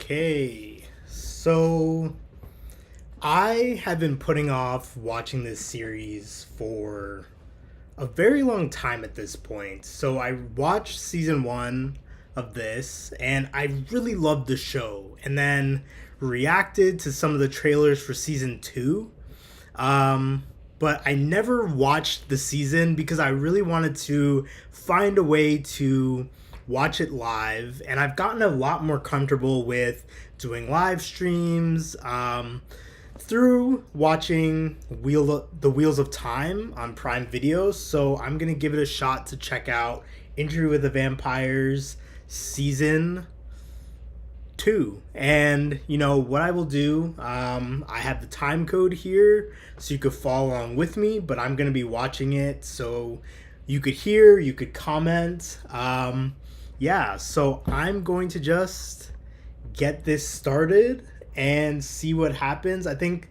Okay, so I have been putting off watching this series for a very long time at this point. So I watched season one of this and I really loved the show, and then reacted to some of the trailers for season two. Um, but I never watched the season because I really wanted to find a way to watch it live, and I've gotten a lot more comfortable with doing live streams through watching the Wheels of Time on Prime Video. So I'm gonna give it a shot to check out Interview with the Vampires season two. And you know what I will do, I have the time code here so you could follow along with me, but I'm gonna be watching it so you could hear, you could comment. Yeah, so I'm going to just get this started and see what happens. I think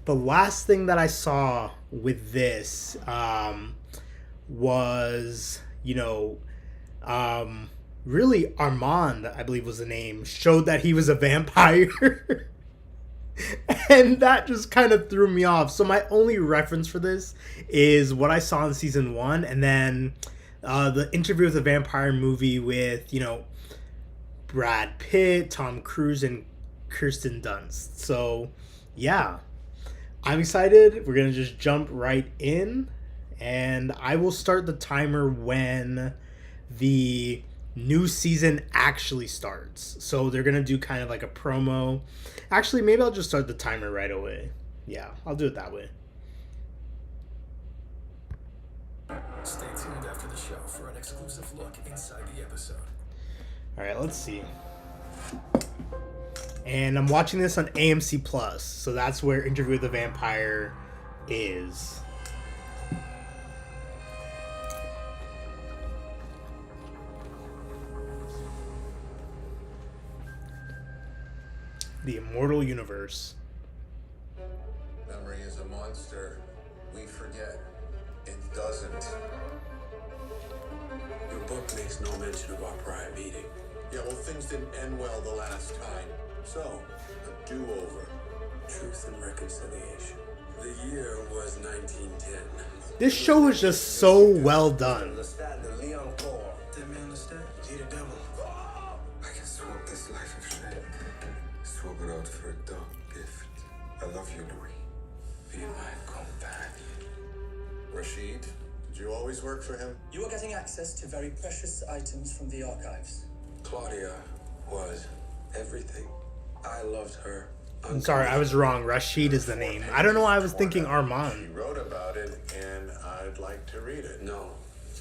the last thing that I saw with this was, really Armand, I believe was the name, showed that he was a vampire. And that just kind of threw me off. So my only reference for this is what I saw in season one, and then the Interview with the Vampire movie with, Brad Pitt, Tom Cruise, and Kirsten Dunst. So, yeah, I'm excited. We're going to just jump right in, and I will start the timer when the new season actually starts. So they're going to do kind of like a promo. Actually, maybe I'll just start the timer right away. Yeah, I'll do it that way. Stay tuned after the show for an exclusive look inside the episode. All right, let's see. And I'm watching this on AMC Plus, so that's where Interview with the Vampire is. The Immortal Universe. Memory is a monster. We forget. It doesn't. Your book makes no mention of our prior meeting. Yeah, well, things didn't end well the last time. So, a do-over. Truth and reconciliation. The year was 1910. This show is just so well done. Understand the Leon Core. Didn't we understand? He the devil. I can swap this life of shame. Swap it out for a dark gift. I love you, Louis. Be my companion. Rashid, did you always work for him? You are getting access to very precious items from the archives. Claudia was everything. I loved her. I'm sorry, I was wrong. Rashid is the name. I don't know why I was thinking She Armand. wrote about it, and I'd like to read it. No.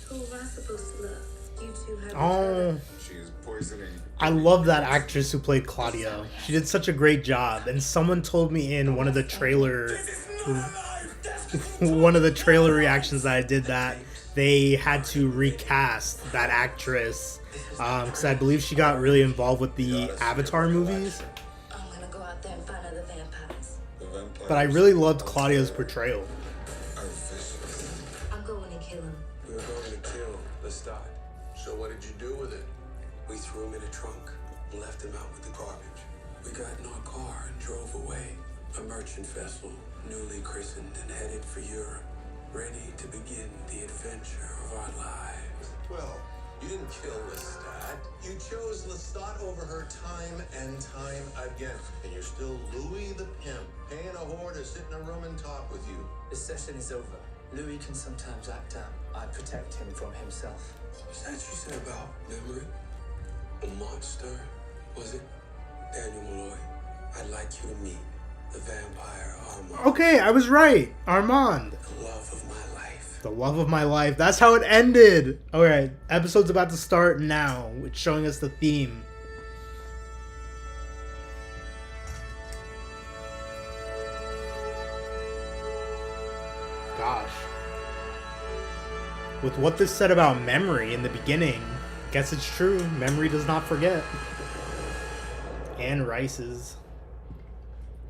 Who was I supposed to love? You two have each Oh, other. She is poisoning. I love that actress who played Claudia. She did such a great job. And someone told me in one of the trailer reactions that I did that they had to recast that actress because I believe she got really involved with the Avatar movies. I'm gonna go out there and find other vampires. The vampires But I really loved Claudia's portrayal. are vicious. I'm going to kill him. We were going to kill Lestat. So what did you do with it? We threw him in a trunk and left him out with the garbage. We got in our car and drove away. A merchant vessel, newly christened and headed for Europe, ready to begin the adventure of our lives. Well, you didn't kill Lestat. You chose Lestat over her time and time again. And you're still Louis the Pimp, paying a whore to sit in a room and talk with you. The session is over. Louis can sometimes act out. I protect him from himself. What was that you said about memory? A monster, was it? Daniel Malloy, I'd like you to meet the vampire Armand. Okay, I was right. Armand. The love of my life. The love of my life. That's how it ended. Alright, episode's about to start now. It's showing us the theme. Gosh. With what this said about memory in the beginning, guess it's true. Memory does not forget. Anne Rice's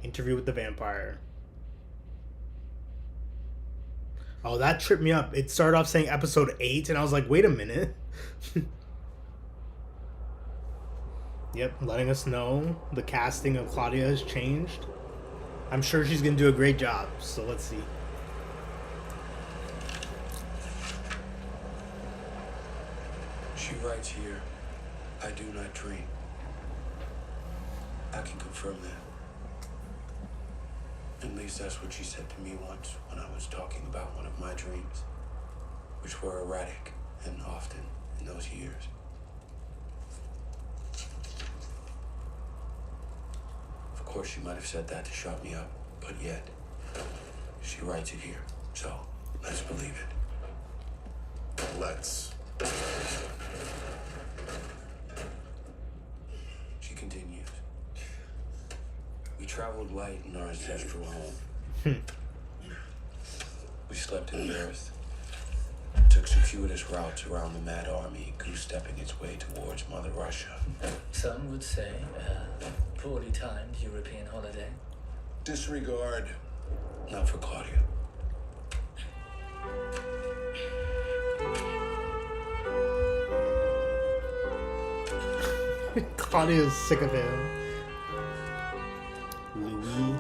Interview with the Vampire. Oh, that tripped me up. It started off saying episode 8, and I was like, wait a minute. Yep, letting us know the casting of Claudia has changed. I'm sure she's gonna do a great job, so let's see. She writes here, I do not dream. I can confirm that. At least that's what she said to me once when I was talking about one of my dreams, which were erratic and often in those years. Of course, she might have said that to shut me up, but yet, she writes it here, so let's believe it. Let's. She continues. We traveled light in our ancestral home. We slept in the earth, took circuitous routes around the Mad Army, goose-stepping its way towards Mother Russia. Some would say a poorly timed European holiday. Disregard. Not for Claudia. Claudia's sick of him. Louis.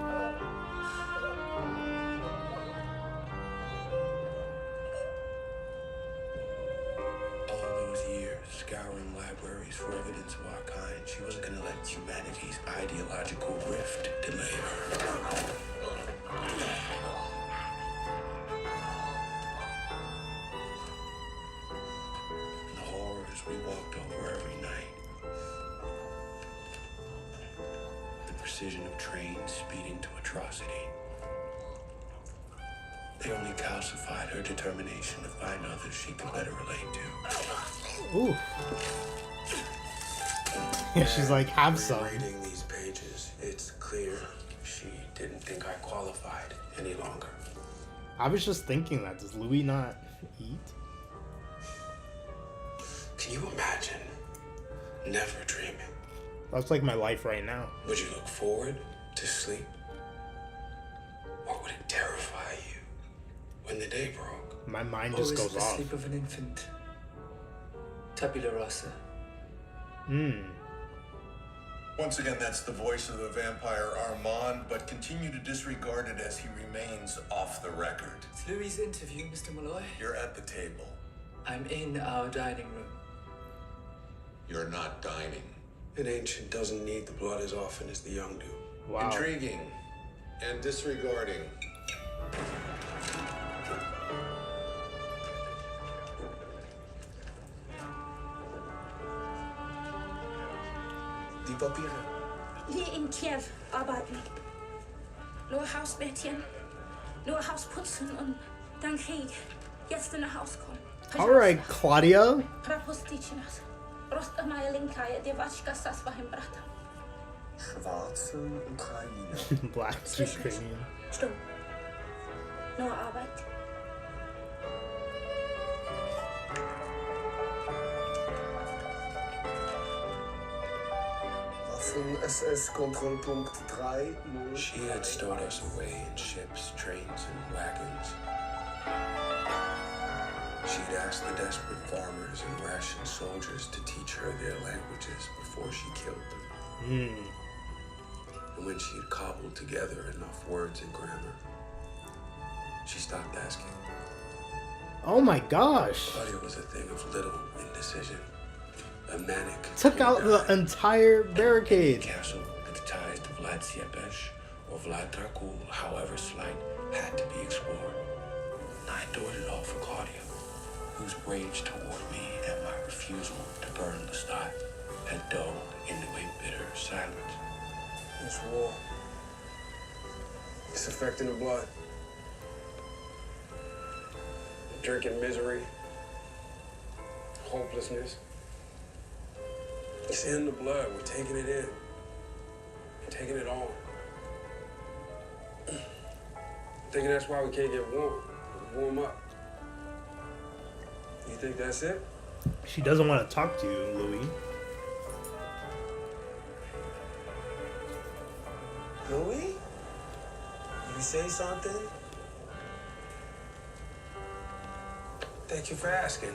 All those years, scouring libraries for evidence of our kind, she wasn't gonna let humanity's ideological rift delay her. The horrors we walked over every night. The precision of trains speeding to atrocity. They only calcified her determination to find others she could better relate to. Ooh. Yeah, she's like, have some. Reading these pages, it's clear she didn't think I qualified any longer. I was just thinking that. Does Louis not eat? Can you imagine never dreaming? That's like my life right now. Would you look forward to sleep? Or would it terrify you when the day broke? My mind Or just is it goes the off. sleep of an infant? Tabula rasa. Once again, that's the voice of the vampire Armand, but continue to disregard it as he remains off the record. It's Louis' interview, Mr. Malloy. You're at the table. I'm in our dining room. You're not dining. An ancient doesn't need the blood as often as the young do. Wow. Intriguing and disregarding. Die Papiere. Hier in Kiew arbeiten. Nur Hausmädchen, nur Haus putzen und dann Krieg. Jetzt in das Haus kommen. Alright, Claudia. Пропустите Просто моя линкая девочка со своим братом. Schwarze Ukraine. Black Ukrainian. Что? Nur Arbeit. Waffen-SS Kontrollpunkt 3, 0. She had stowed us away in ships, trains, and wagons. She'd asked the desperate farmers and ration soldiers to teach her their languages before she killed them. And when she had cobbled together enough words and grammar, she stopped asking. Oh my gosh. Claudia was a thing of little indecision. A manic. Took out the entire barricade. Castle with the ties to Vlad Tepes or Vlad Dracul, however slight, had to be explored. I adored it all for Claudia, whose rage toward me and my refusal to burn Lestat had dulled into a bitter silence. It's war. It's affecting the blood. Drinking misery. Hopelessness. It's in the blood. We're taking it in. We're taking it on. Thinking that's why we can't get warm. Warm up. You think that's it? She doesn't want to talk to you, Louis. Louis? You say something? Thank you for asking.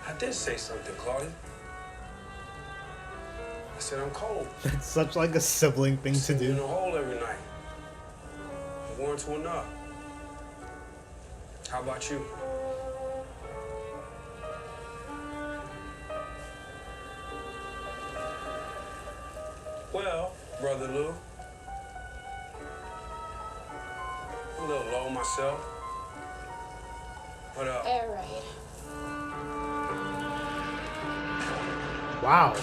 I did say something, Claudia. I said I'm cold. It's such like a sibling thing to Sitting in do. a hole every night. I warrant to enough. How about you? Well, Brother Lou, I'm a little low myself. What up? All right. Wow.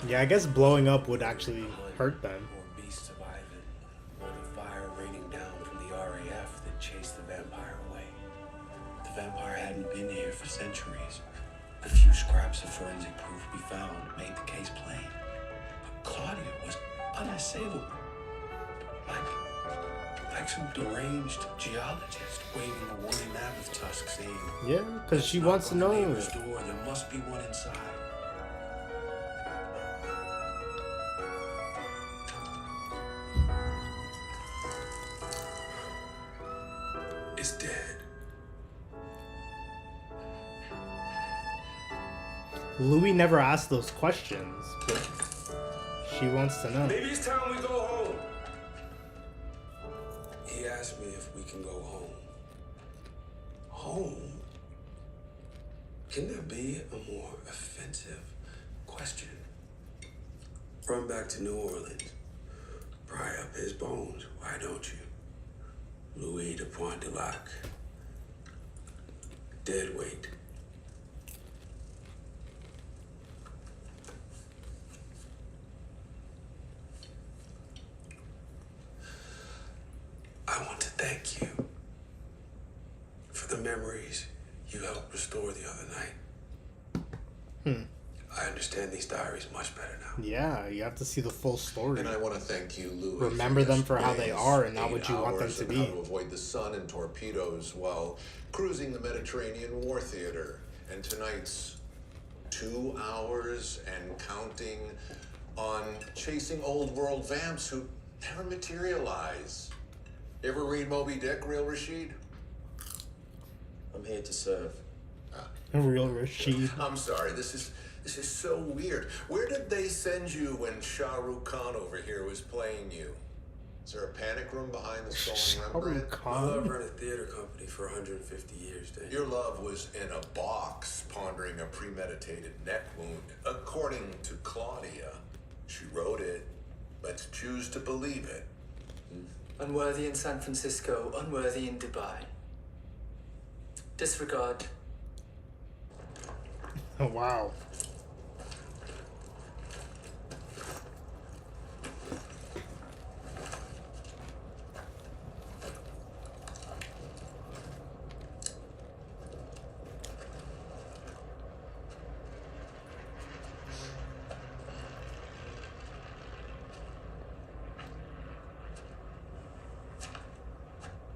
Yeah, I guess blowing up would actually hurt them. Or beast surviving, or the fire raining down from the RAF that chased the vampire away. The vampire hadn't been here for centuries. The few scraps of forensic proof we found made the case plain. But Claudia was unassailable. Like some deranged geologist waving a warning mammoth tusk saying, Yeah, because she wants to "Knock on the know. neighbor's door, there must be one inside." It's dead. Louis never asked those questions, but she wants to know. Maybe it's time we go home. He asked me if we can go home. Home? Can there be a more offensive question? Run back to New Orleans. Pry up his bones, why don't you? Louis de Pointe de Lac. Dead weight. I want to thank you for the memories you helped restore the other night. I understand these diaries much better now. Yeah, you have to see the full story. And I want to thank you, Louis. Remember them for how they yesterday's are and not 8 what you want them hours to on be. How to avoid the sun and torpedoes while cruising the Mediterranean War Theater. And tonight's 2 hours and counting on chasing old world vamps who never materialize. You ever read Moby Dick, Real Rashid? I'm here to serve. Real Rashid. I'm sorry, this is so weird. Where did they send you when Shah Rukh Khan over here was playing you? Is there a panic room behind the Shah stolen Rembrandt? Rukh My love Khan. ran a theater company for 150 years, Dave. Your love was in a box pondering a premeditated neck wound. According to Claudia, she wrote it. Let's choose to believe it. Unworthy in San Francisco, unworthy in Dubai. Disregard. Oh, wow.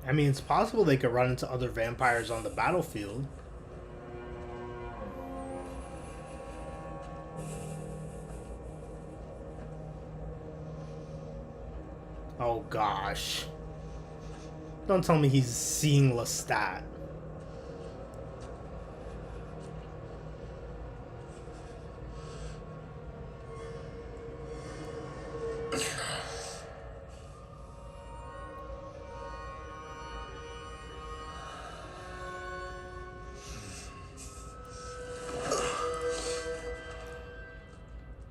I mean, it's possible they could run into other vampires on the battlefield. Oh gosh. Don't tell me he's seeing Lestat.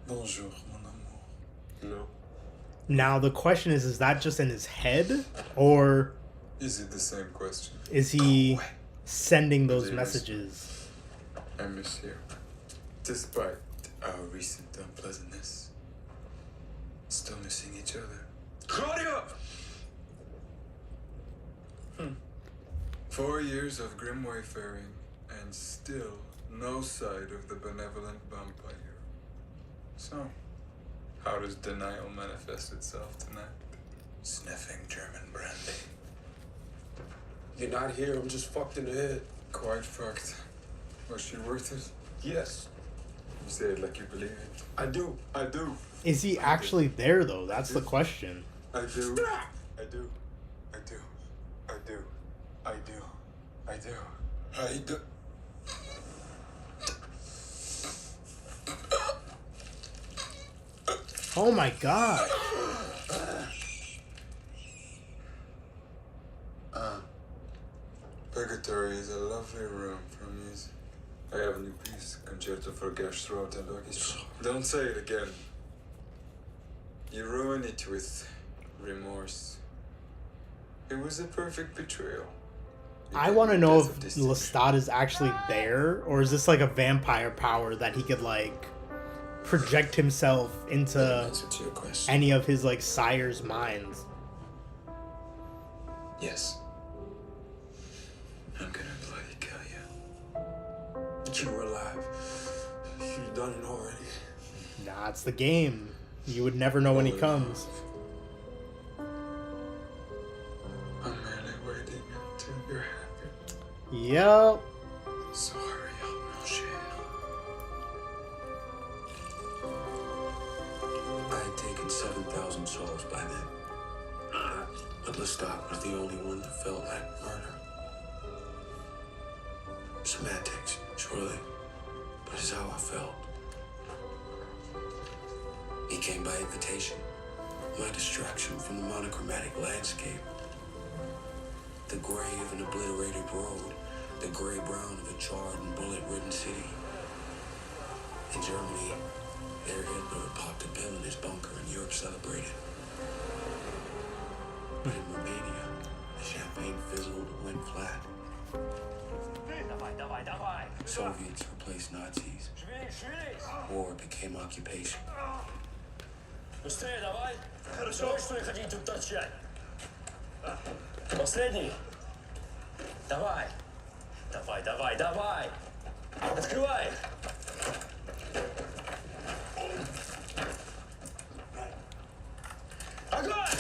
Bonjour, mon amour. No. Now the question is that just in his head? Or Is it the same question? is he sending those messages? I miss you. Despite our recent unpleasantness, still missing each other. Claudia! 4 years of grim wayfaring, and still no sight of the benevolent vampire. So, how does denial manifest itself tonight? Sniffing German brandy. You're not here, I'm just fucked in the head. Quite fucked. Was she worth it? Yes, You say it like you believe it. I do. I do. Is he actually there though? That's the question. I do. Stop! I do. I do. I do. I do. I do. I do. Oh my god. Purgatory is a lovely room for music. I have a new piece, Concerto for Gershwin and Orchestra. Don't say it again. You ruin it with remorse. It was a perfect betrayal. I want to know if Lestat is actually there, or is this like a vampire power that he could like project himself into Answer to your question. any of his like sire's minds? Yes. I'm gonna bloody kill you. But you were alive. You've done it already. Nah, it's the game. You would never know when he comes. I'm merely waiting until you're happy. Yep. So hurry up, mon cher. I had taken 7,000 souls by then. But Lestat was the only one that felt like murder. Semantics, surely, but it's how I felt. He came by invitation, my distraction from the monochromatic landscape. The gray of an obliterated road, the gray-brown of a charred and bullet-ridden city. In Germany, there Hitler had popped a pill in his bunker and Europe celebrated. But in Romania, the champagne fizzled and went flat. Soviets replaced Nazis. War became occupation. Быстрее давай! Хорошо, что я ходить тут торчать. Последний. Давай. Давай, давай, давай. Открывай. Огонь!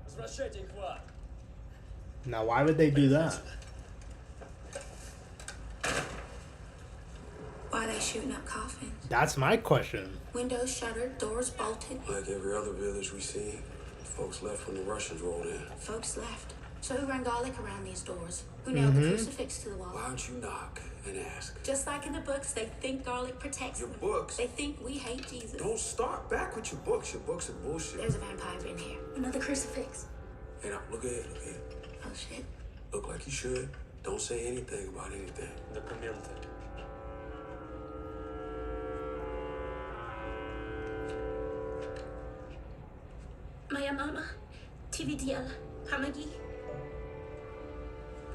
Возвращайте их в ад. Now, why would they do that? Why are they shooting up coffins? That's my question. Windows shuttered, doors bolted. Like every other village we see, folks left when the Russians rolled in. Folks left. So who ran garlic around these doors? Who nailed the crucifix to the wall? Why don't you knock and ask? Just like in the books, they think garlic protects Your them. books? They think we hate Jesus. Don't start back with your books. Your books are bullshit. There's a vampire in here. Another crucifix. Hey, now, look ahead, look ahead. Oh shit. Look like you should. Don't say anything about anything. Документы. Моя мама. Ты видела. Помоги.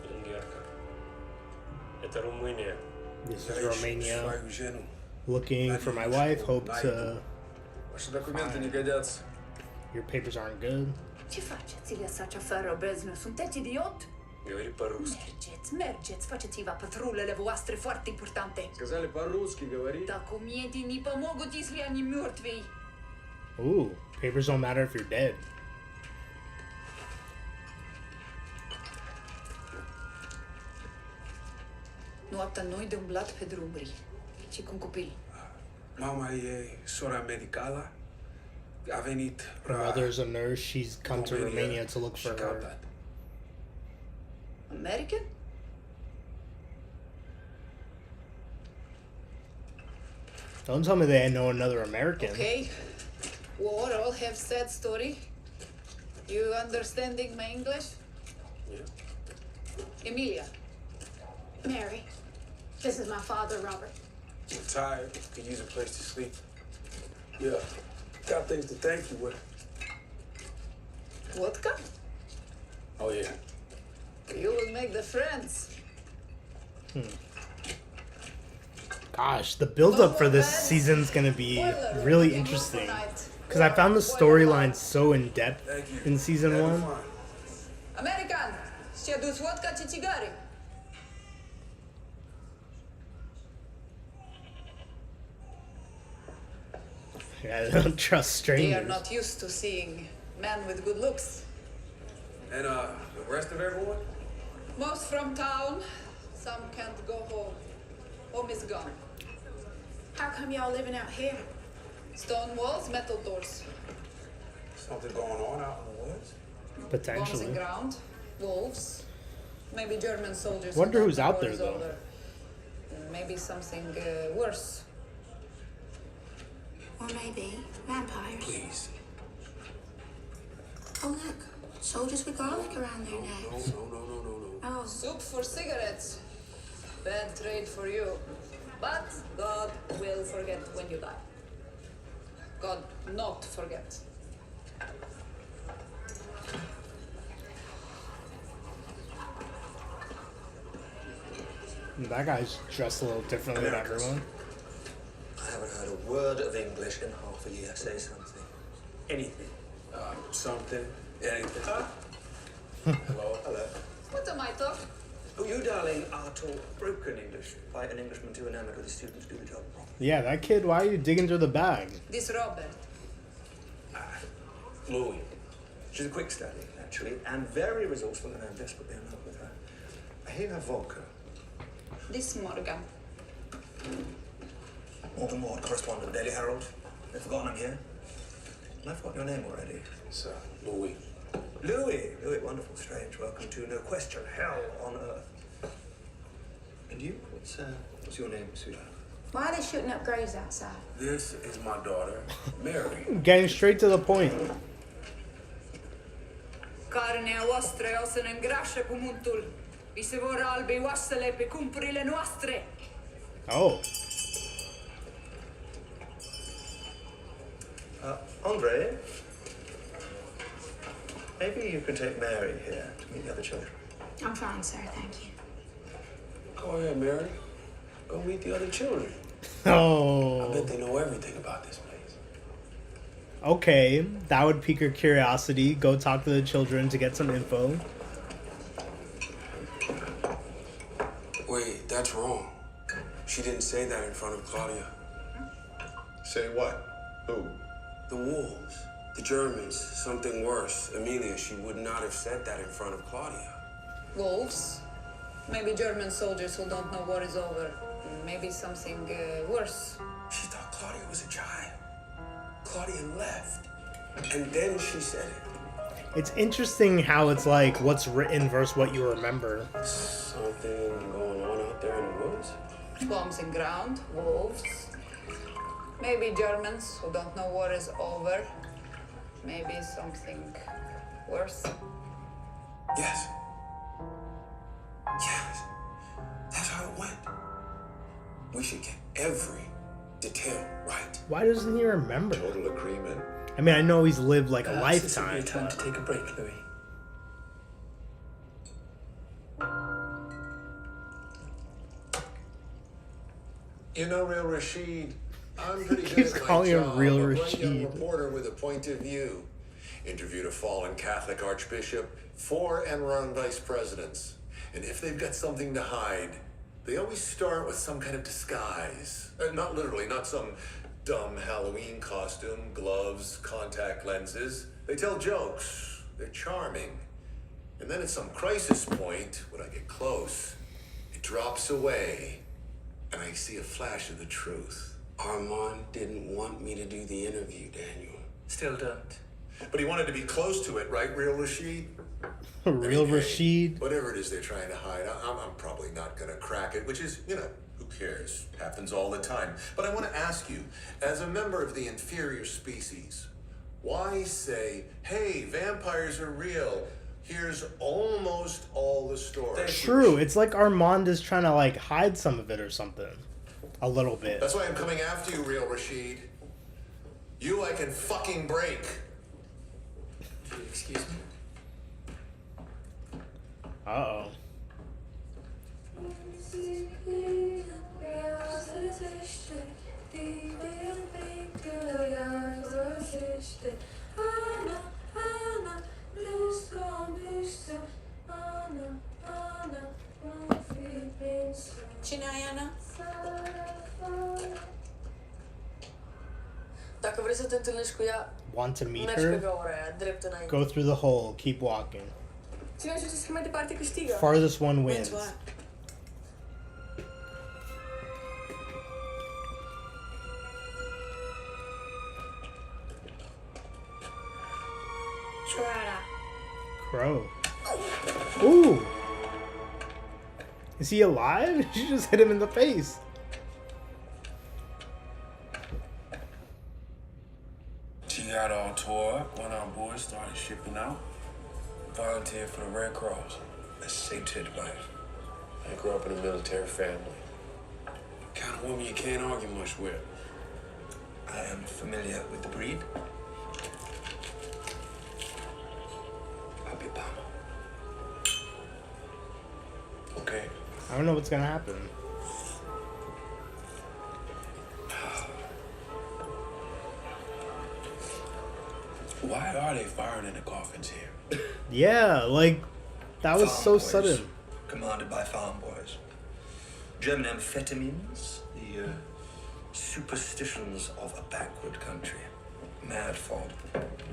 Венгерка. Это Румыния. This is Romania. Свою жену. Looking for my wife. Hope to. Ваши документы не годятся. Your papers aren't good. Ce faceți? Le sace fără beznă? Sunteți idiot? Говори по-русски. Mergeți, faceți-vă patrulele voastre foarte importante. Сказали по-русски говори. Документы не помогут, если они мертвые. Ooh, papers don't matter if you're dead. Noaptea noi de umblat pe drumuri. Ce cu un copil. Mama e sora medicală. A venit Her mother's a nurse. She's come to Romania to look for her. American? Don't tell me they know another American. Okay. War all have sad story. You understanding my English? Yeah. Emilia. Mary. This is my father, Robert. I'm tired. Could use a place to sleep. Yeah. Got things to thank you with. Vodka? Oh, yeah. You will make the friends. Gosh, the build-up for this season's gonna be really interesting. Because I found the storyline so in-depth in season 1. American! Ще dus vodka чи cigari? I don't trust They are strangers. not used to seeing men with good looks. And, the rest of everyone? Most from town. Some can't go home. Home is gone. How come y'all living out here? Stone walls, metal doors. Something going on out in the woods? Bombs Potentially. in ground. Wolves. Maybe German soldiers. Wonder who who's knocked out the there, doors though. over. maybe something worse. Or maybe vampires. Please. Oh, look. Soldiers with garlic around their necks. No. Oh. Soup for cigarettes. Bad trade for you. But God will forget when you die. God not forget. That guy's dressed a little differently than everyone. I haven't heard a word of English in half a year. Say something. Anything. Something. Anything. Hello. Hello. What am I talking? Oh, you, darling, are taught broken English by an Englishman too enamored with his students do the job properly. Yeah, that kid, why are you digging through the bag? This Robert. Louis. She's a quick study, actually, and very resourceful, and I'm desperately in love with her. I hear her vodka. This Morgan. Morgan Ward, correspondent, Daily Herald. They've forgotten I'm here. And I've got your name already. It's Louis. Louis, wonderful, strange. Welcome to No Question, Hell on Earth. And you? What's your name, sweetheart? Why are they shooting up graves outside? This is my daughter, Mary. Getting straight to the point. Carne vostre osen en grascia cumuntul. Vi se vor albi wassele pe cumpri le nostre. Oh. Andre, maybe you can take Mary here to meet the other children. I'm fine, sir. Thank you. Go ahead, Mary. Go meet the other children. I Oh. bet they know everything about this place. Okay, that would pique your curiosity. Go talk to the children to get some info. Wait, that's wrong. She didn't say that in front of Claudia. Say what? Who? The wolves, the Germans, something worse. Amelia, she would not have said that in front of Claudia. Wolves. Maybe German soldiers who don't know war is over. Maybe something worse. She thought Claudia was a child. Claudia left. And then she said it. It's interesting how it's like what's written versus what you remember. Something going on out there in the woods? Bombs in ground, wolves. Maybe Germans who don't know war is over. Maybe something worse. Yes. Yes. That's how it went. We should get every detail right. Why doesn't he remember? Total agreement. I mean, I know he's lived like a Perhaps this would be lifetime. a time to take a break, Louis. You know, Real Rashid, I'm pretty good Keeps at my calling him job. Real A bright young Rashid. reporter with a point of view. Interviewed a fallen Catholic archbishop, 4 Enron vice presidents. And if they've got something to hide, they always start with some kind of disguise. Not literally, not some dumb Halloween costume, gloves, contact lenses. They tell jokes. They're charming. And then at some crisis point, when I get close, it drops away. And I see a flash of the truth. Armand didn't want me to do the interview, Daniel. Still don't. But he wanted to be close to it, right, Real Rashid? Real Rashid. Whatever it is they're trying to hide, I'm probably not going to crack it, which is, who cares? Happens all the time. But I want to ask you, as a member of the inferior species, why say, hey, vampires are real? Here's almost all the story. True. It's like Armand is trying to like hide some of it or something. A little bit. That's why I'm coming after you, Real Rashid. You I can fucking break. Excuse me? Uh-oh. Cine e Ana? Dacă vrei să te întâlnești cu ea, Want to meet mergi pe her? gaura aia, drept înainte. Go through the hole. Keep walking. Cine ajunge să mai departe câștigă. Farthest one wins. Mergi la aia. Shorada. Crow. Ooh. Is he alive? She just hit him in the face. She got all tore up when our boys started shipping out. Volunteered for the Red Cross. A sainted wife. I grew up in a military family. Kind of woman you can't argue much with. I am familiar with the breed. Puppy bomb. Okay. I don't know what's gonna happen. Why are they firing in the coffins here? Yeah, like, that was Farm so boys, sudden. Commanded by farm boys. German amphetamines, the superstitions of a backward country. Mad fog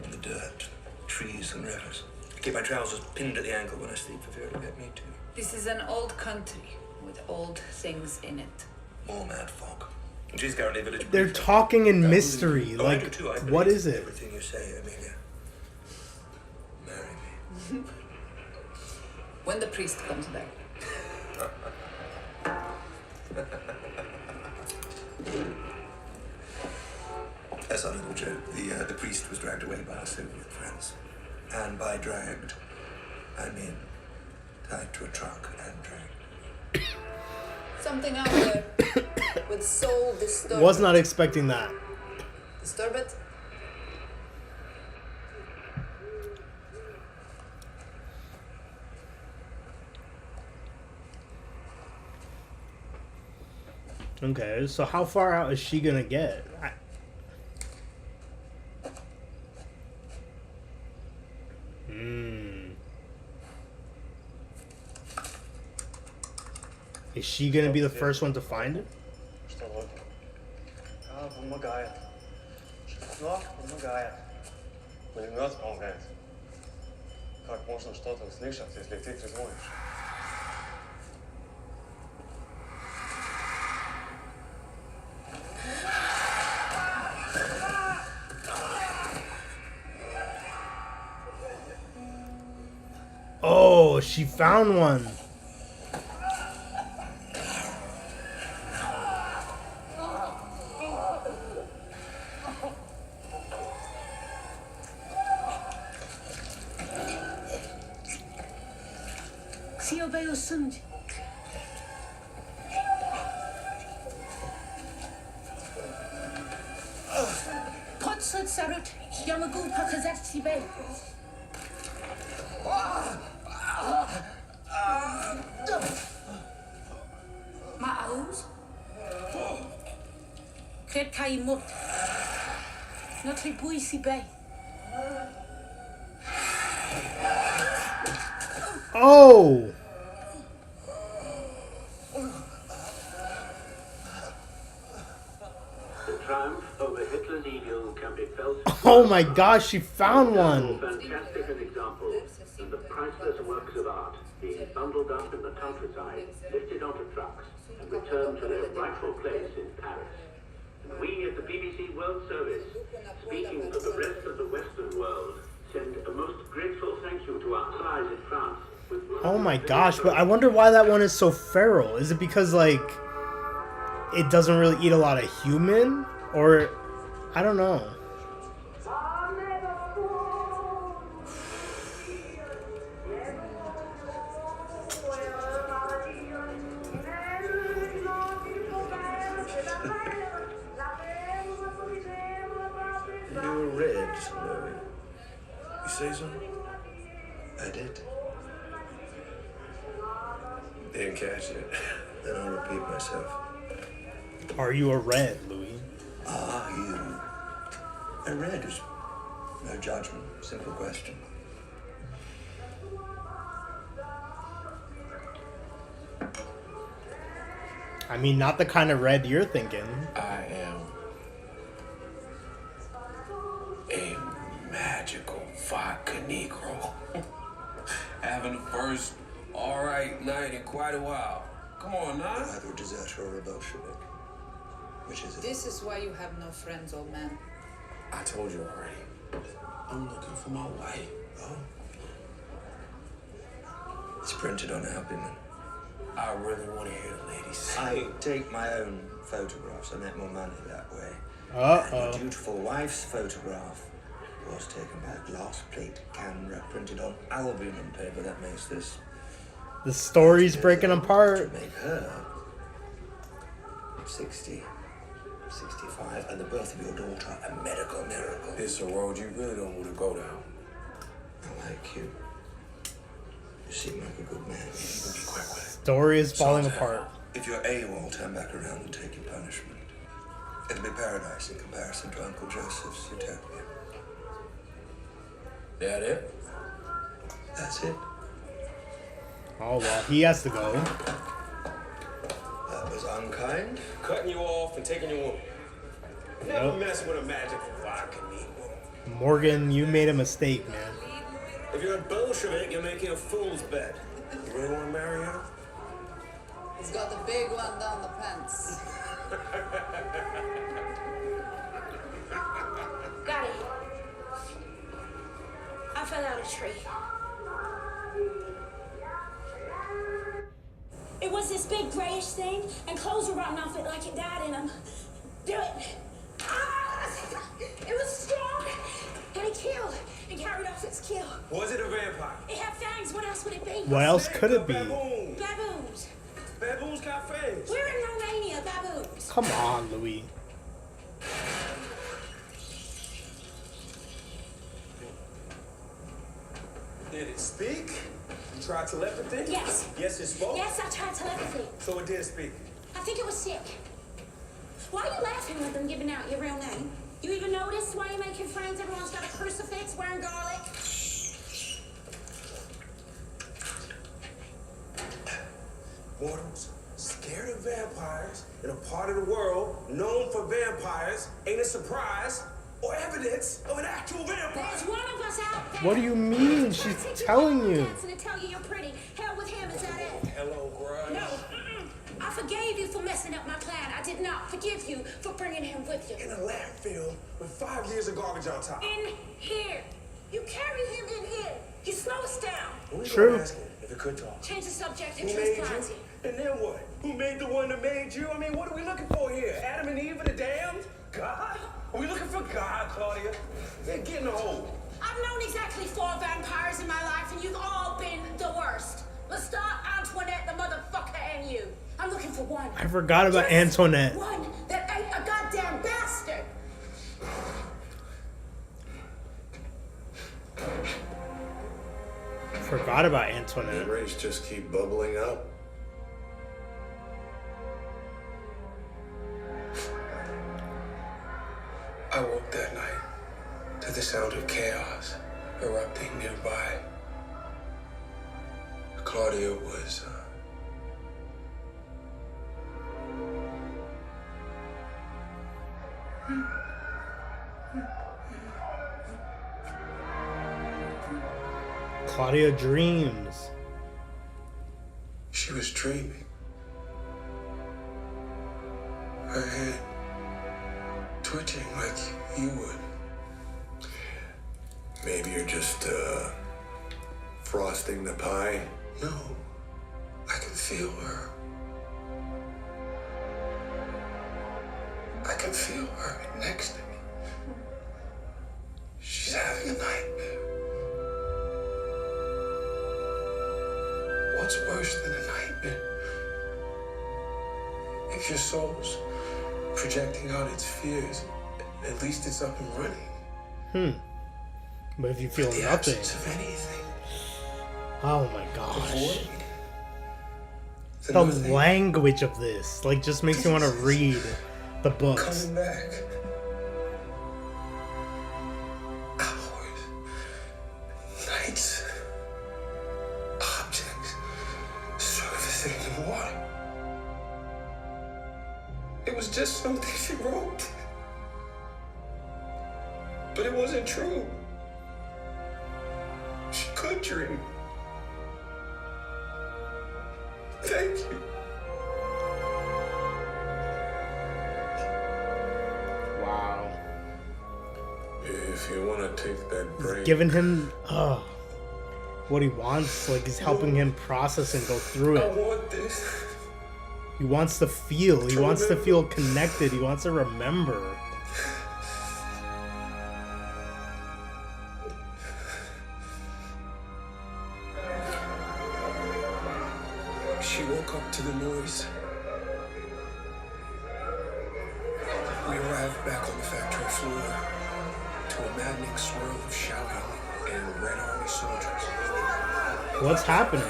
in the dirt, trees and rivers. I keep my trousers pinned at the ankle when I sleep for fear it'll get me too. This is an old country with old things in it. More mad fog. She's currently village. They're talking in mystery. Oh, I Like, do too. I what believe is it? Everything you say, Amelia. Marry me. When the priest comes back. As a little joke, the priest was dragged away by our Soviet friends. And by dragged, I mean tied to a truck and dragged. Something out there with soul disturbed. Was not expecting that. Disturb it? Okay, so how far out is she gonna get? Is she gonna be the first one to find it? Что вот? Помогает. Что? Помогает. Пулемет помогает. Как можно что-то услышать, если ты трезвонишь? Oh, she found one. See you by your son. Potsut sarut, yamagu pakazat sibe. Maus? Cred kai mut. Notre bui sibe. Oh! The triumph over Hitler's ego can be felt. Oh my gosh, she found one! Fantastic an example of the priceless works of art being bundled up in the countryside, lifted onto trucks, and returned to their rightful place in Paris. And we at the BBC World Service, speaking for the rest of the Western world, send a most grateful thank you to our allies in France. Oh my gosh, but I wonder why that one is so feral. Is it because, like, it doesn't really eat a lot of human? Or, I don't know. You were red, Louis. You say so? I did. Didn't catch it. Then I'll repeat myself. Are you a red, Louis? Are you? A red is no judgment. Simple question. I mean, not the kind of red you're thinking. I am a magical vodka Negro. Having the first alright night in quite a while. Come on now. Either a deserter or a Bolshevik. Which is it? This is why you have no friends, old man. I told you already. I'm looking for my wife. Oh. It's printed on abdomen. I really want to hear the ladies I sing. take my own photographs. I make more money that way. Uh-oh. And your dutiful wife's photograph was taken by a glass plate camera printed on albumin paper. That makes this... The story's breaking apart. Make her 60, 65, and the birth of your daughter a medical miracle. It's a road you really don't want to go down. I like you. You seem like a good man. You can be quick with it. Story is falling apart. If you're AWOL, turn back around and take your punishment. It'll be paradise in comparison to Uncle Joseph's utopia. That it? That's it. Oh, well, he has to go. That was unkind. Cutting you off and taking your woman. Never mess with a magical vodka woman. Morgan, you made a mistake, man. If you're a Bolshevik, you're making a fool's bet. You really want to marry her? He's got a big one down the pants. Got it. I fell out of a tree. It was this big grayish thing, and clothes were rotting off it like it died in them. Do it. Ah! It was strong, and it killed, and carried off its kill. Was it a vampire? It had fangs. What else would it be? What else could it be? Baboon. Baboons. Baboons got fangs. We're in Romania, baboons. Come on, Louis. Did it speak? You tried telepathy? Yes. Yes, it spoke? Yes, I tried telepathy. So it did speak. I think it was sick. Why are you laughing with them giving out your real name? You even notice why you're making friends? Everyone's got a crucifix, wearing garlic. Mortals scared of vampires in a part of the world known for vampires ain't a surprise or evidence of an actual vampire. There's one of us out there. What do you mean? She's telling you. And tell you you're pretty. Hell with him, is that it? Hello, Grudge. No. I forgave you for messing up my plan. I did not forgive you for bringing him with you. In a landfill with 5 years of garbage on top. In here. You carry him in here. You slow us down. True. If it could talk. Change the subject and Who made transplant you? you. And then what? Who made the one that made you? I mean, what are we looking for here? Adam and Eve are the damned? God? Are we looking for God, Claudia? Yeah, get in the hole. I've known exactly 4 vampires in my life, and you've all been the worst. Lestat, Antoinette, the motherfucker, and you. I'm looking for one. I forgot about Just Antoinette. One that ain't a goddamn bastard. Forgot about Antoinette. Memories just keep bubbling up. I woke that night to the sound of chaos erupting nearby. Claudia was, Claudia dreams. She was dreaming. Her head twitching like you would. Maybe you're just frosting the pie. No, I can feel her. I can feel her next to me. She's having a nightmare. What's worse than a nightmare? If your soul's projecting out its fears, at least it's up and running. But if you feel The nothing. absence of anything. Oh my gosh. Void. The language of this, like, just makes you want to read the books. Coming back. Hours. Nights. Objects. Surfacing in water. It was just something she wrote. But it wasn't true. She could dream. Thank you. Wow. If you want to take that break, Giving him, what he wants. Like, he's helping him process and go through I it. want this. He wants to feel. He wants to feel connected. He wants to remember. She woke up to the noise. We arrived back on the factory floor to a maddening swirl of shouting and Red Army soldiers. What's happening?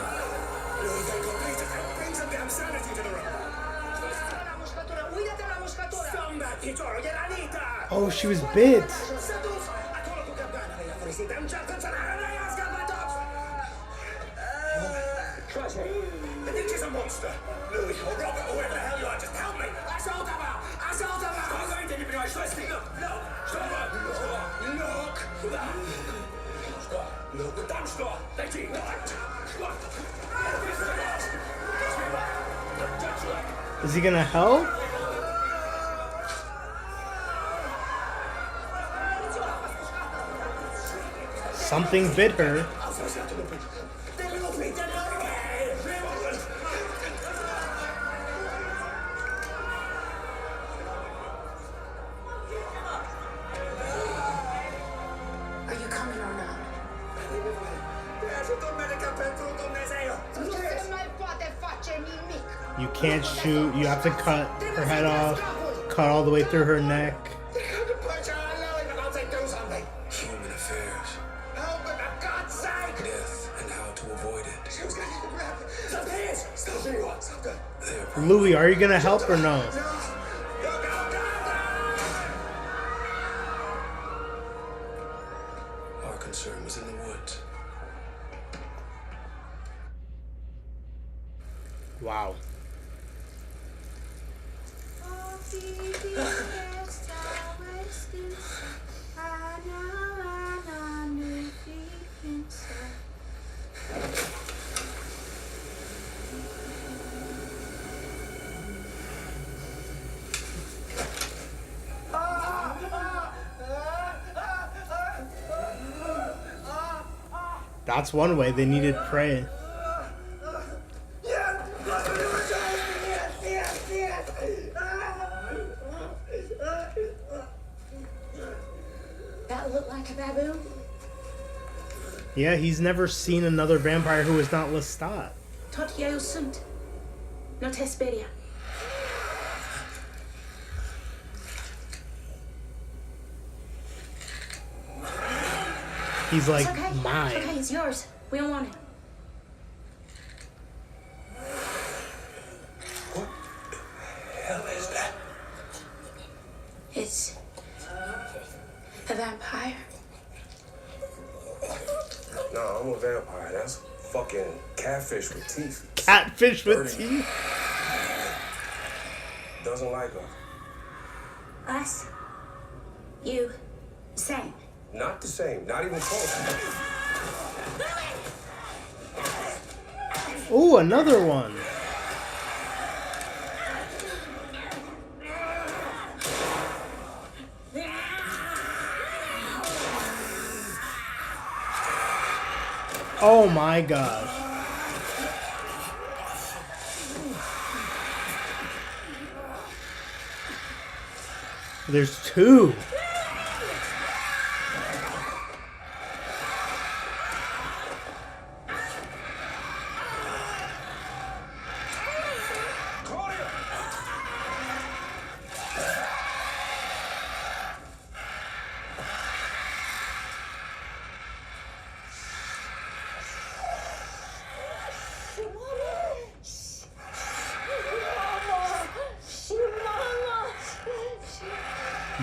Oh, she was bit. I think she's a monster. Louis or Robert or whoever the hell you are, just help me. Assault her! Assault her! I'm going to be nice. Let's look. Look. Dann stop. Betty. Is he gonna help? Something bit her. Are you coming or not? You can't shoot. You have to cut her head off. Cut all the way through her neck. Human affairs. Death and how to avoid it. Louis, are you gonna help or no? Our concern was in the woods. Wow. That's one way they needed prey. That look like a baboon? Yeah, he's never seen another vampire who is not Lestat. Tot jag sunt. Not Hesperia. He's like, It's okay. mine. It's okay, it's yours. We don't want it. What the hell is that? It's a vampire. No, I'm a vampire. That's fucking catfish with teeth. Catfish with Dirty. teeth? Doesn't like us. Us. You. Same. Not the same. Not even close. Ooh, another one. Oh my gosh. There's two.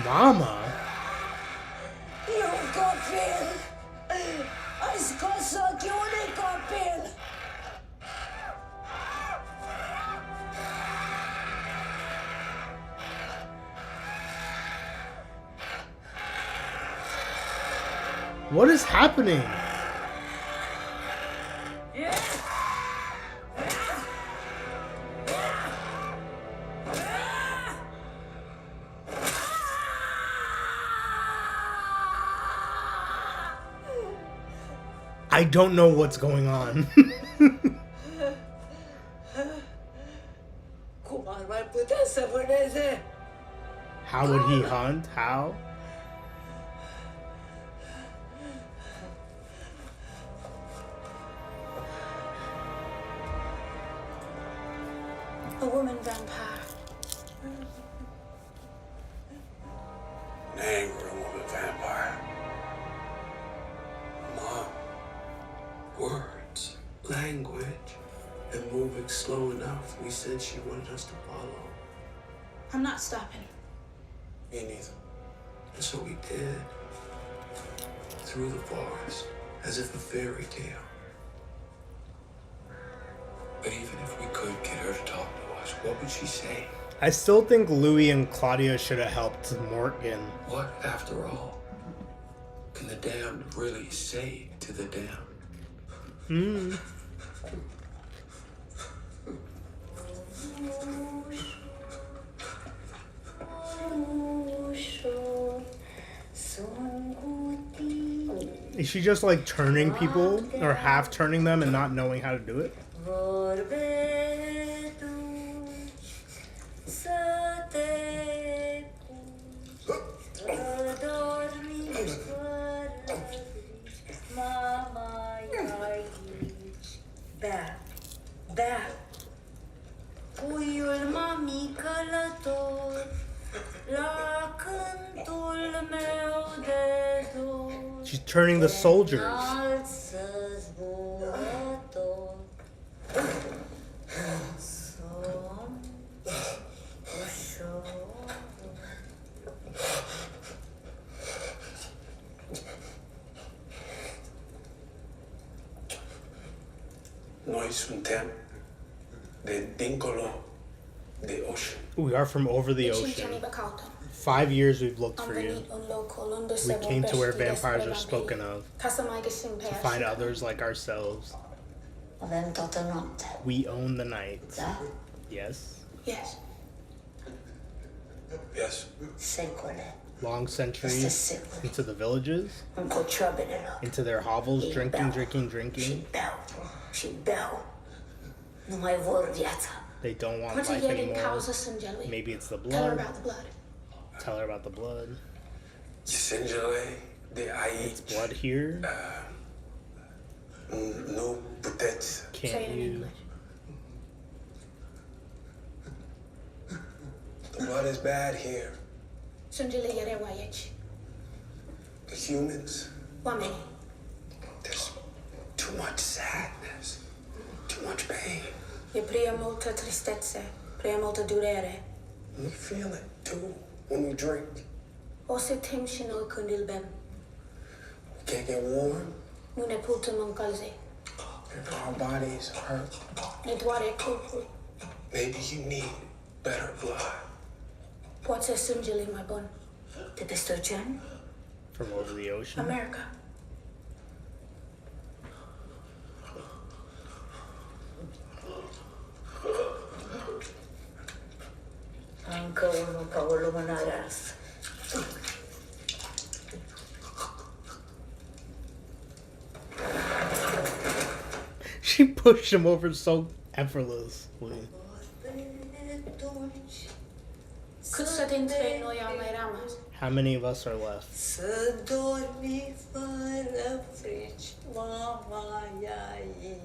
Mama? You got Bill. I ska suck you when I got Bill. What is happening? I I don't know what's going on. Cum ar mai putea să vâneze? How would he hunt? How? A woman vampire. An angry woman vampire. Mom. Words. Language. And moving slow enough. We said she wanted us to follow. I'm not stopping. Me neither. And so we did. Through the forest. As if a fairy tale. But even if we could get her to talk to us, what would she say? I still think Louis and Claudia should have helped Morgan. What, after all, can the damned really say to the damned? Hmm. Is she just like turning people or half turning them and not knowing how to do it? Bea, bea. Puiul mami călător la cântul meu de dor. She's turning the soldiers. Înalță zburător. Somn ușor. Noi suntem de dincolo de ocean. We are from over the ocean. 5 years we've looked for you. We came to where vampires are spoken of, to find others like ourselves. Avem toată noaptea. We own the night. Da? Yes. Yes. Yes. Secole. Long centuries into the villages, În cocioabelelor. into their hovels, drinking, drinking, drinking. Și beau. Nu mai vor viața. They don't want Poate life el din anymore. cauza sângelui. Maybe it's the Tell her blood. about the blood. Tell her about the blood. Sângele de aici. It's blood here. Nu puteți. Can't you? The blood is bad here. Sângele e rău aici. The humans. Oamenii. There's too much sadness. Too much pain. E prea multă tristețe, prea multă durere. We feel it too when we drink. O simțim și noi când îl bem. We can't get warm. Nu ne putem încălzi. If our bodies hurt, Ne doare corpul. maybe you need better blood. Poate sângele e mai bun. De peste ocean? From over the ocean. America. Încă unul ca o lumânare arsă. She pushed him over so effortlessly. Câți dintre noi au mai rămas? How many of us are left? Să dormi fără frici, mama ei.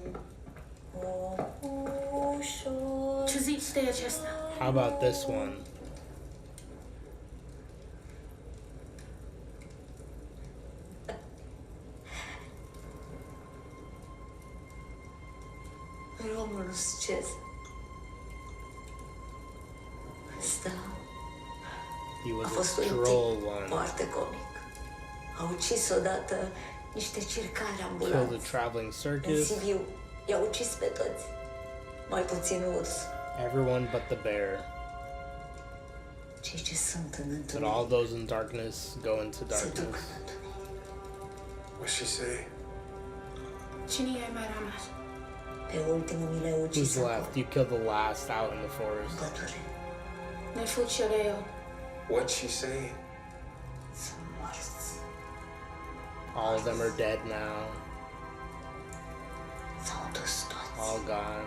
Ușor. Ce zici de acesta? How about this one? Romul scez. Ăsta He a was fost a un droll tip one. foarte comic. A ucis odată niște circari Killed a ambulanți. traveling În circus. Sibiu i-a ucis pe toți. Mai puțin urs. Everyone but the bear. Cei ce sunt în But întuneric all those in darkness go into se duc darkness. în întuneric. What's she say? Cine e mai rămas? Pe ultimul mi l-ai ucis Who's left? You killed the last out in the forest. pădure. Ne fugi rău. What's she saying? Sunt morți. All of them are dead now. S-au dus toți. All gone.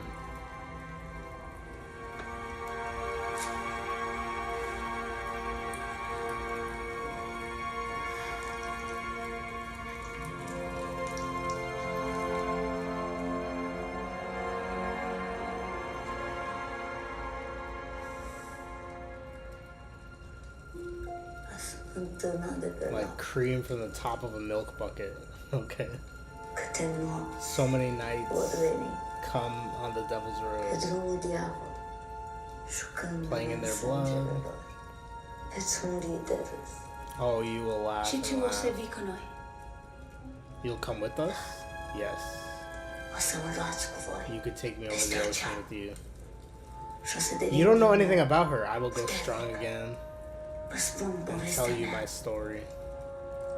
Fântâna de pe Like lac. cream from the top of a milk bucket. Okay. Câte nopți So many nights pot veni come on the devil's pe road, drumul diavol, jucând playing in în their sângele blood. lor. Veți muri de râs. Oh, you will laugh Și and tu o să laugh. vii cu noi. You'll come with us? Yes. O să mă luați cu voi. You could take me over the ocean with you. Și o să devin You don't know din nou anything about her. I will go strong again Vă spun and povestea tell you mea. my story.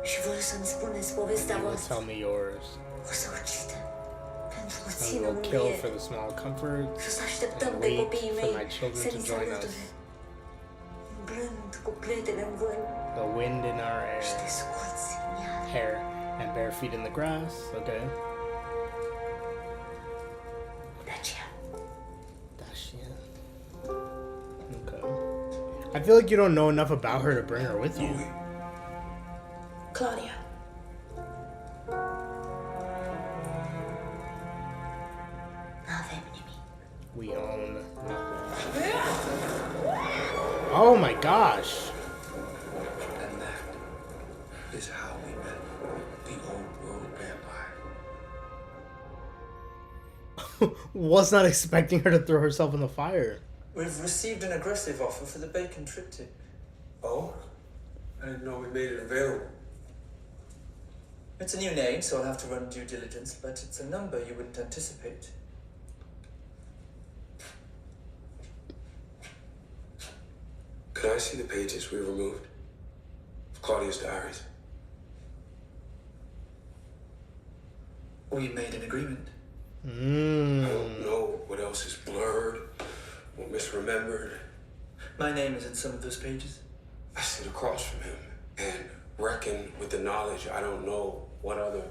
Și voi să-mi spuneți povestea You will voastră. tell me yours. O să ucidem pentru And puțină we'll kill for mângâiere. the small comforts Și o să așteptăm and pe wait copiii for mei my children să to ni se join us. alăture. Umblând cu pletele în vânt The wind in our și air, desculți în iad. hair, and bare feet in the grass. Okay. De aceea, Dashian. Okay. I feel like you don't know enough about her to bring her with you. Claudia. n-avem nimic. We own nothing. Oh my gosh. And that is how we met the old world vampire. Was not expecting her to throw herself in the fire. We've received an aggressive offer for the bacon triptych. Oh? I didn't know we made it available. It's a new name, so I'll have to run due diligence, but it's a number you wouldn't anticipate. Could I see the pages we removed? Of Claudia's diaries? We made an agreement. I don't know what else is blurred or misremembered. My name is in some of those pages. I sit across from him and reckon with the knowledge I don't know what other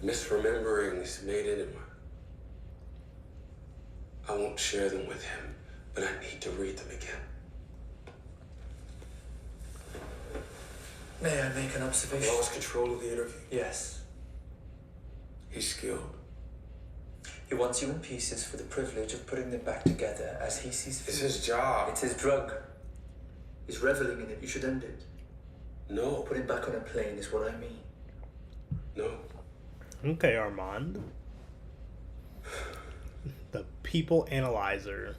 misrememberings made into him. I won't share them with him, but I need to read them again. May I make an observation? Lost control of the interview. Yes. He's skilled. He wants you in pieces for the privilege of putting them back together as he sees fit. It's his job. It's his drug. He's reveling in it. You should end it. No. Put him back on a plane is what I mean. No. Okay, Armand. The people analyzer.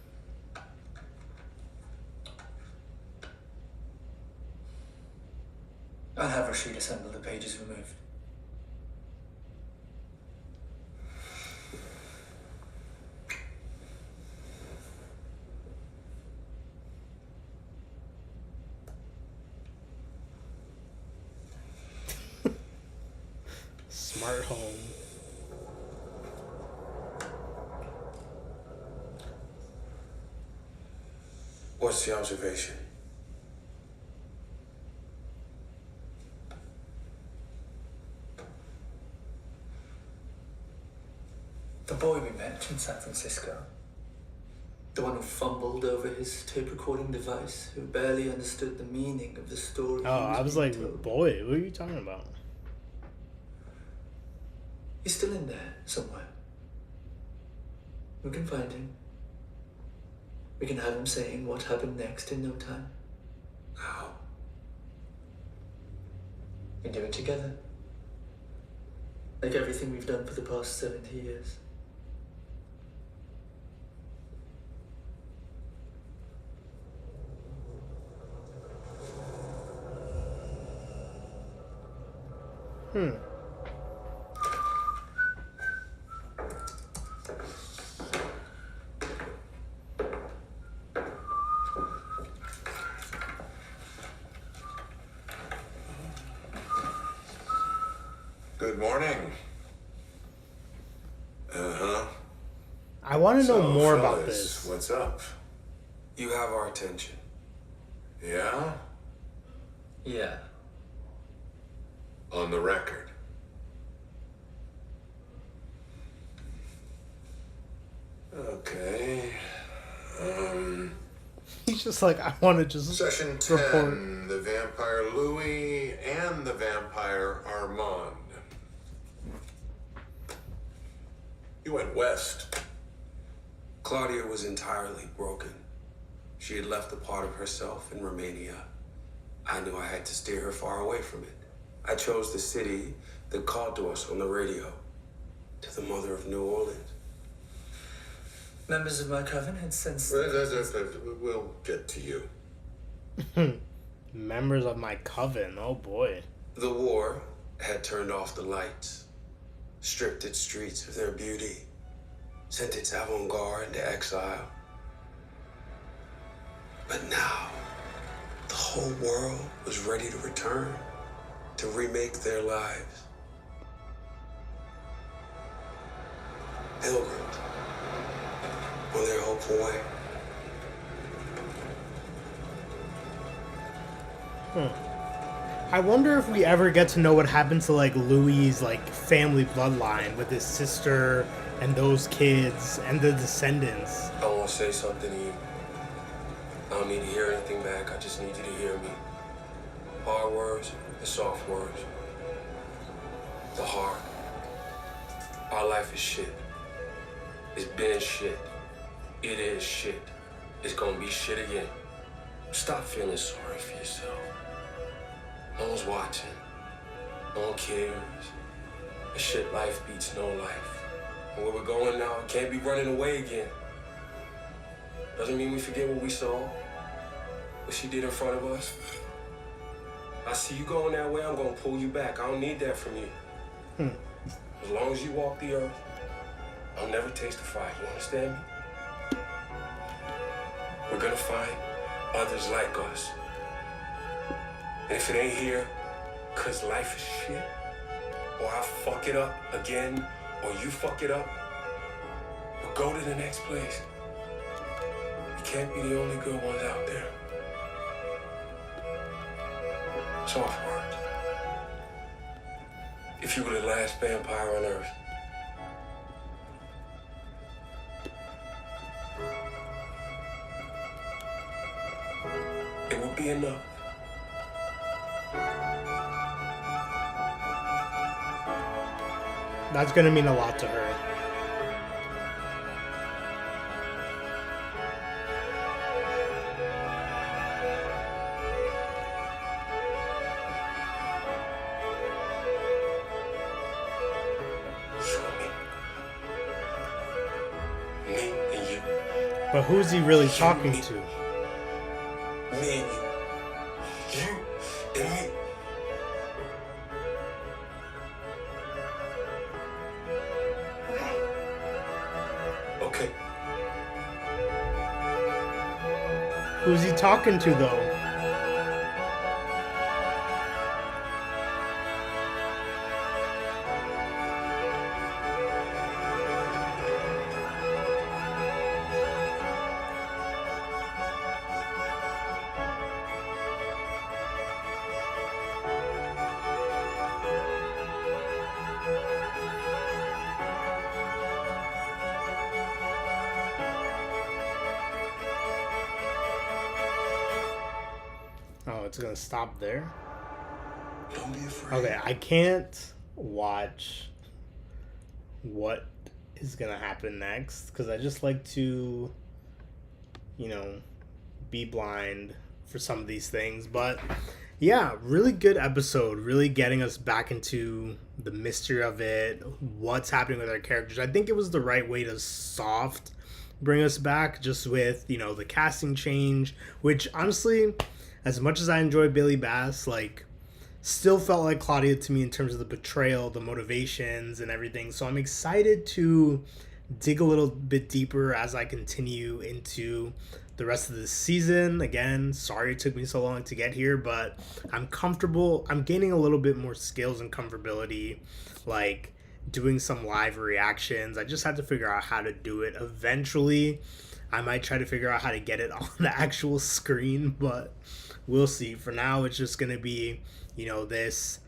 I'll have Rashid assemble the pages removed. Smart home. What's the observation? The boy we met in San Francisco. The one who fumbled over his tape recording device, who barely understood the meaning of the story. Oh, I was like, boy, what are you talking about? He's still in there, somewhere. We can find him. We can have him saying what happened next in no time. How? We do it together. Like everything we've done for the past 70 years. Good morning. Uh-huh. I want to know So, more about fellas, this. What's up? You have our attention. Yeah? Yeah. On the record. Okay. He's just like, I want to just Session 10, report. the vampire Louis and the vampire Armand. You went west. Claudia was entirely broken. She had left a part of herself in Romania. I knew I had to steer her far away from it. I chose the city that called to us on the radio, to the mother of New Orleans. Members of my coven had since... We'll get to you. Members of my coven, oh boy. The war had turned off the lights, stripped its streets of their beauty, sent its avant-garde into exile. But now, the whole world was ready to return, to remake their lives. Pilgrims on their hopeful way. I wonder if we ever get to know what happened to like Louis' like family bloodline with his sister and those kids and the descendants. I want to say something to you. I don't need to hear anything back. I just need you to hear me. Hard words and soft words. The heart. Our life is shit. It's been shit. It is shit. It's gonna be shit again. Stop feeling sorry for yourself. No one's watching. No one cares. This shit life beats no life. And where we're going now, we can't be running away again. Doesn't mean we forget what we saw, what she did in front of us. I see you going that way, I'm gonna pull you back. I don't need that from you. As long as you walk the earth, I'll never taste the fire. You understand me? We're gonna find others like us. And if it ain't here, 'cause life is shit, or I fuck it up again, or you fuck it up, we'll go to the next place. We can't be the only good ones out there. Soft words. If you were the last vampire on Earth, it would be enough. That's gonna mean a lot to her. Me and you. But who's he really talking to? Me and you. You and me. Okay. Who's he talking to though? Oh, it's gonna stop there? Don't be afraid. Okay, I can't watch what is gonna happen next because I just like to, be blind for some of these things. But yeah, really good episode, really getting us back into the mystery of it, what's happening with our characters. I think it was the right way to soft bring us back, just with, the casting change, which honestly, as much as I enjoy Billy Bass, still felt like Claudia to me in terms of the betrayal, the motivations, and everything. So I'm excited to dig a little bit deeper as I continue into the rest of the season. Again, sorry it took me so long to get here, but I'm comfortable. I'm gaining a little bit more skills and comfortability, doing some live reactions. I just had to figure out how to do it. Eventually, I might try to figure out how to get it on the actual screen, but we'll see. For now, it's just going to be, this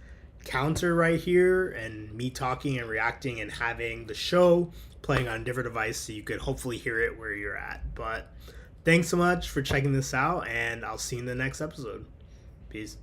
counter right here and me talking and reacting and having the show playing on a different device so you could hopefully hear it where you're at. But thanks so much for checking this out, and I'll see you in the next episode. Peace.